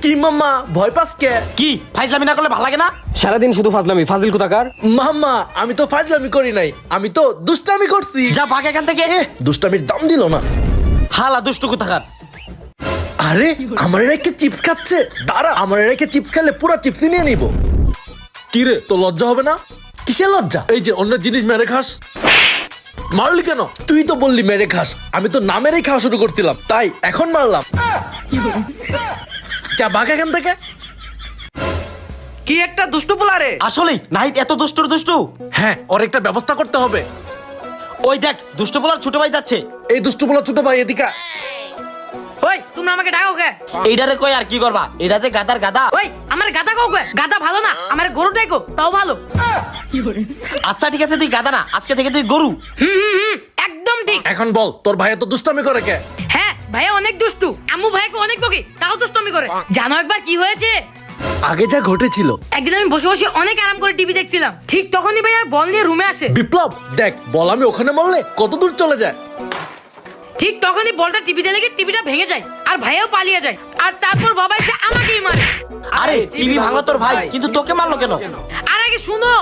কি মাম্মা ভয় পাস কে? কি ফাইজলামি না করলে ভালো লাগে না? সারাদিন শুধু ফাজলামি, ফাজিল কোথাকার। মাম্মা আমি তো ফাজলামি করি নাই, আমি তো দুষ্টামি করছি। যা ভাগ এখান থেকে। দুষ্টামির দাম দিল না। হালা দুষ্টু কোথাকার। আরে আমার রেখে চিপস খাচ্ছে, দাঁড়া আমার রেখে চিপস খেলে পুরো চিপসই নিয়ে নিব। কি রে তোর লজ্জা হবে না? কিসের লজ্জা? এই যে অন্য জিনিস মেরে খাস। মারলি কেন? তুই তো বললি মেরে খাস, আমি তো না মেরেই খাওয়া শুরু করছিলাম, তাই এখন মারলাম। যা ভাগ এখান থেকে। কি একটা দুষ্টু পোলা রে। আসলেই নাহিদ এত দুষ্টুর দুষ্টু। হ্যাঁ ওর একটা ব্যবস্থা করতে হবে। ওই দেখ দুষ্টু বলার ছোট ভাই যাচ্ছে। এই দুষ্টু বলা ছোট ভাই এদিকে। ওই তুমি আমাকে ডাকো কে? এইটারে কই আর কি করবা? এটা যে গাদার গাদা। ওই আমার গাদা কও কে? গাদা ভালো না, আমার গরু ডাকো তাও ভালো। আচ্ছা ঠিক আছে তুই গাদা না, আজকে থেকে তুই গরু। একদম ঠিক। এখন বল তোর ভাই এত দুষ্টামি করে কে? হ্যাঁ ভাইয়া অনেক দুষ্টু, আম্মু ভাইকে অনেক বকি, তাও দুষ্টুমি করে। জানো একবার কি হয়েছে? আগে যা ঘটেছিল। একদিন আমি বসে বসে অনেক আরাম করে টিভি দেখছিলাম, ঠিক তখনই ভাইয়া বল নিয়ে রুমে আসে। বিপ্লব দেখ বল আমি ওখানে মারলে কত দূর চলে যায়। ঠিক তখনই বলটা টিভিতে লেগে টিভিটা ভেঙে যায়, আর ভাইয়াও পালিয়ে যায়, আর তারপর বাবা এসে আমাকেই মারে। আরে টিভি ভাঙলো তোর ভাই, কিন্তু তোকে মারলো কেন? আর আগে শুনো,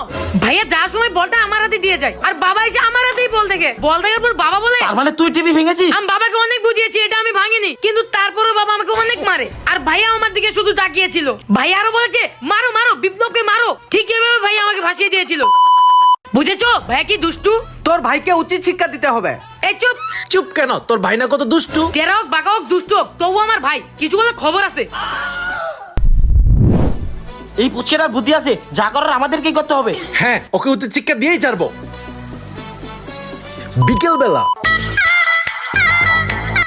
ভাইয়া যাওয়ার সময় বলটা আমার হাতে দিয়ে যায়, আর বাবা এসে আমার হাতেই বল দেখে। বল দেখার পর বাবা বলে, তার মানে তুই টিভি ভেঙেছিস? আমি বাবাকে অনেক বুঝিয়েছি এটা আমি ভাঙিনি, কিন্তু তারপরও বাবা আমাকে অনেক মারে। আর ভাইয়া আমার দিকে শুধু তাকিয়েছিল। ভাইয়া আরো বলেছে মারো মারো বিপ্লবকে মারো। ঠিক এভাবে ভাইয়া আমাকে ভাসিয়ে দিয়েছিল। বুঝেছো ভাইয়া কি দুষ্টু? তোর ভাইকে উচিত শিক্ষা দিতে হবে। এই চুপ। চুপ কেন? তোর ভাই না কত দুষ্টু। টেরা হোক বাঁকা হোক দুষ্টু হোক, তবু আমার ভাই। কিছু বলে খবর আছে। এই পুচকেটার বুদ্ধি আছে, যা করার আমাদেরকেই করতে হবে। হ্যাঁ ওকে উচিত শিক্ষা দিয়েই ছাড়বো। বিকেল বেলা।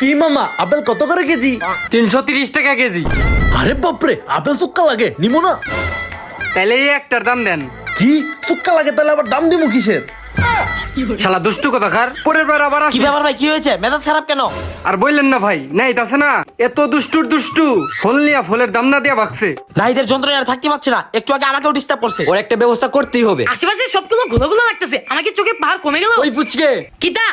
কি মামা আপেল কত করে কেজি? 330 টাকা কেজি। আরে বাপরে আপেল সুক্কা লাগে, নিমো না। তাহলে এই একটার দাম দেন। কি সুক্কা লাগে? তাহলে আবার দাম দিমু কিসের? শালা দুষ্টু কোথাকার। পরের বার আবার কি আসিস। ব্যাপার ভাই, কি হয়েছে? মেজাজ খারাপ কেন? আর বললেন না ভাই, নাই আছে না এত দুষ্টুর দুষ্টু, ফল নিয়া ফলের দাম না দিয়া ভাগছে। নাহিদের যন্ত্রণা আর থাকতে পারছে না, একটু আগে আমাকেও ডিস্টার্ব করছে। ওর একটা ব্যবস্থা করতেই হবে। আশেপাশে সবগুলো ঘুলো ঘুলো লাগতেছে, আমাকে চোখে পাহাড় কমে গেল। ওই পুচকে, কিতা?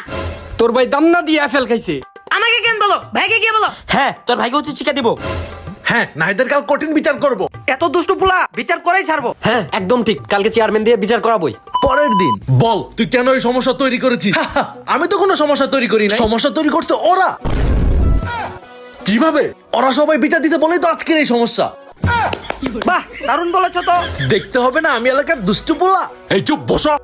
তোর ভাই দাম না দিয়ে আপেল খাইছে। আমাকে কেন বলো, ভাইকে গিয়ে বলো। হ্যাঁ তোর ভাইকে উচিত শিক্ষা দিব। হ্যাঁ নাহিদের কাল কঠিন বিচার করব। এত দুষ্টু পোলা বিচার করেই ছাড়বো। হ্যাঁ একদম ঠিক, কালকে চেয়ারম্যান দিয়ে বিচার করাবোই। পরের দিন বল তুই কেন এই সমস্যা তৈরি করেছিস? আমি তো কোনো সমস্যা তৈরি করি না, সমস্যা তৈরি করতে ওরা। কিভাবে? ওরা সবাই বিচার দিতে বলেই তো আজকের এই সমস্যা। বাহ দারুণ বলেছো তো। দেখতে হবে না আমি এলাকার দুষ্টু পোলা। এই চুপ বসো,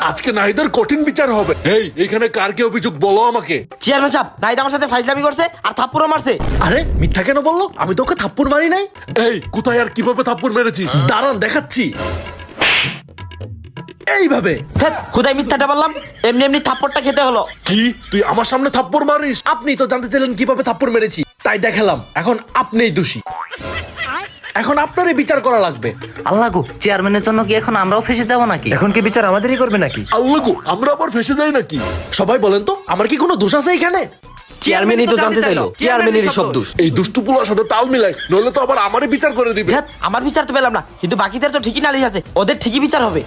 আজকে নাহিদের কঠিন বিচার হবে। এই এখানে কার কি অভিযোগ বলো আমাকে। চেয়ারম্যান সাহেব, নাহিদ আমার সাথে ফাইজলামি করছে আর থাপ্পড়ও মারছে। আরে মিথ্যা কেন বললো? আমি তোকে থাপ্পড় মারি নাই। এই কোথায় আর কিভাবে থাপ্পড় মেরেছিস? দাঁড়ান দেখাচ্ছি। এইভাবে। খুদাই মিথ্যাটা বললাম, এমনি এমনি থাপ্পড়টা খেতে হলো। কি তুই আমার সামনে থাপ্পড় মারিস? আপনি তো জানতে চাইলেন কিভাবে থাপ্পড় মেরেছি, তাই দেখালাম। এখন আপনিই দোষী, এখন আপনারই বিচার করা লাগবে। আল্লাহ গো, চেয়ারম্যানের জন্য কি এখন আমরাও ফেসে যাব নাকি? এখন কি বিচার আমাদেরই করবে নাকি? আল্লাহ গো, আমরা আবার ফেসে যাই নাকি? সবাই বলেন তো আমার কি কোনো দোষ আছে এখানে? চেয়ারম্যানই তো জানতে চাইলো, চেয়ারম্যানেরই সব দোষ। এই দুষ্টু পোলার সাথে তাল মিলাই, নইলে তো আবার আমারই বিচার করে দিবে। ধ্যাৎ, আমার বিচার তো পেলাম না, কিন্তু বাকিদের তো ঠিকই নালিশ আছে, ওদের ঠিকই বিচার হবে।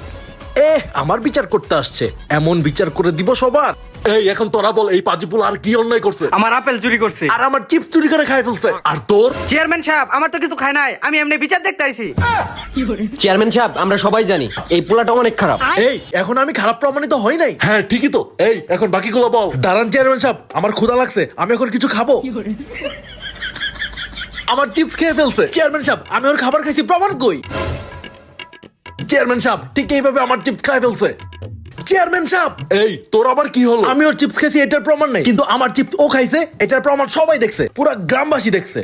আমার বিচার করতে আসছে, এমন বিচার করে দিব সবার। এই এখন তোরা বল, এই পাজি পোলা আর কি অন্যায় করছে? আমার আপেল চুরি করছে। আর আমার চিপস চুরি করে খাই ফেলছে। আর তোর? চেয়ারম্যান সাহেব আমার তো কিছু খায় নাই, আমি এমনি বিচার দেখতে আইছি। চেয়ারম্যান সাহেব আমরা সবাই জানি এই পোলাটা অনেক খারাপ। এই এখন আমি খারাপ প্রমাণিত হই নাই। হ্যাঁ ঠিকই তো। এই এখন বাকিগুলো বল। দাঁড়ান চেয়ারম্যান সাহেব, আমার ক্ষুধা লাগছে, আমি এখন কিছু খাবো। আমার চিপস খেয়ে ফেলছে। চেয়ারম্যান সাহেব আমি ওর খাবার খাইছি, প্রমাণ কই? চেয়ারম্যান সাহেব ঠিক এইভাবে আমার চিপস খাই ফেলছে। চেয়ারম্যান সাহেব এই তোর আবার কি হলো? আমি ওর চিপস খেয়েছি এটার প্রমাণ নেই, কিন্তু আমার চিপস ও খাইছে এটার প্রমাণ সবাই দেখছে, পুরো গ্রামবাসী দেখছে।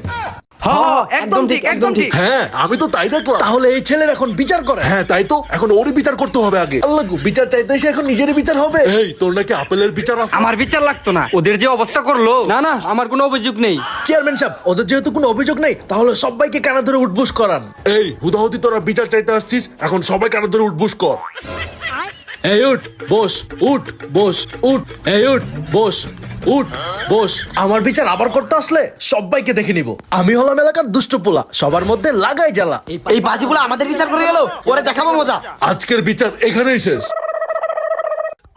হ্যাঁ একদম ঠিক, একদম ঠিক। হ্যাঁ আমি তো তাই দেখলাম। তাহলে এই ছেলের এখন বিচার করে। হ্যাঁ তাই তো, এখন ওরই বিচার করতে হবে আগে। আল্লাহ গো, বিচার চাইতে এসে এখন নিজেরই বিচার হবে। এই তোর নাকি আপেলের বিচার আছে? আমার বিচার লাগতো না, ওদের যে অবস্থা করলো। না না আমার কোনো অভিযোগ নেই। চেয়ারম্যান সাহেব ওদের যেহেতু কোনো অভিযোগ নেই, তাহলে সবাইকে কানা ধরে উঠবুস করান। এই হুদাহুদি তোরা বিচার চাইতে আসছিস, এখন সবাই কানা ধরে উঠবুস কর। এই উঠ বস, উঠ বস, উঠ। এই উঠ বস, উঠ বস। আমার বিচার আবার করতে আসলে সবাইকে দেখে নিব। আমি হলাম এলাকার দুষ্ট পোলা, সবার মধ্যে লাগাই জ্বালা। এই বাজিগুলো আমাদের বিচার করে গেল, ওরে দেখাবো মজা। আজকের বিচার এখানেই শেষ।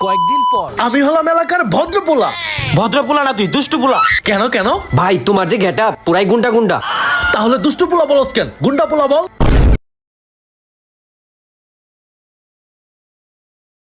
কয়েকদিন পর আমি হলাম এলাকার ভদ্র পোলা। ভদ্র পোলা না তুই, দুষ্টু পোলা। কেন কেন? ভাই তোমার যে গেটআপ পুরাই গুন্ডা গুন্ডা। তাহলে দুষ্টু পোলা বলস কেন? গুন্ডা পোলা বল।